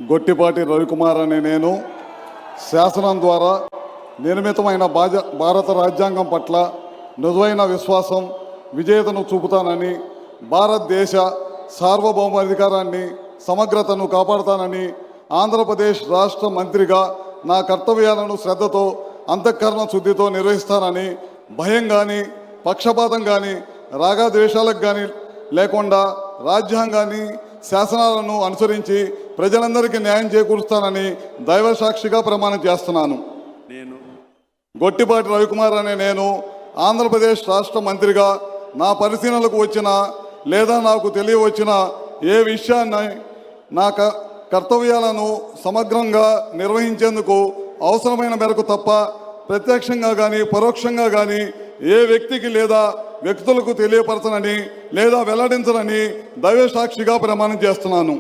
గొట్టిపాటి రవికుమార్ అనే నేను శాసనం ద్వారా నిర్మితమైన భారత రాజ్యాంగం పట్ల నిజమైన విశ్వాసం విజేతను చూపుతానని, భారతదేశ సార్వభౌమాధికారాన్ని సమగ్రతను కాపాడుతానని, ఆంధ్రప్రదేశ్ రాష్ట్ర మంత్రిగా నా కర్తవ్యాలను శ్రద్ధతో అంతఃకరణ శుద్ధితో నిర్వహిస్తానని, భయం కానీ పక్షపాతం కానీ రాగద్వేషాలకు కానీ లేకుండా రాజ్యాంగాన్ని శాసనాలను అనుసరించి ప్రజలందరికీ న్యాయం చేకూరుస్తానని దైవ సాక్షిగా ప్రమాణం చేస్తున్నాను. గొట్టిపాటి రవికుమార్ అనే నేను ఆంధ్రప్రదేశ్ రాష్ట్ర మంత్రిగా నా పరిశీలనలకు వచ్చిన లేదా నాకు తెలియవచ్చిన ఏ విషయాన్ని నా కర్తవ్యాలను సమగ్రంగా నిర్వహించేందుకు అవసరమైన మేరకు తప్ప ప్రత్యక్షంగా కానీ పరోక్షంగా కానీ ఏ వ్యక్తికి లేదా వ్యక్తులకు తెలియపరచనని లేదా వెల్లడించనని దైవ సాక్షిగా ప్రమాణం చేస్తున్నాను.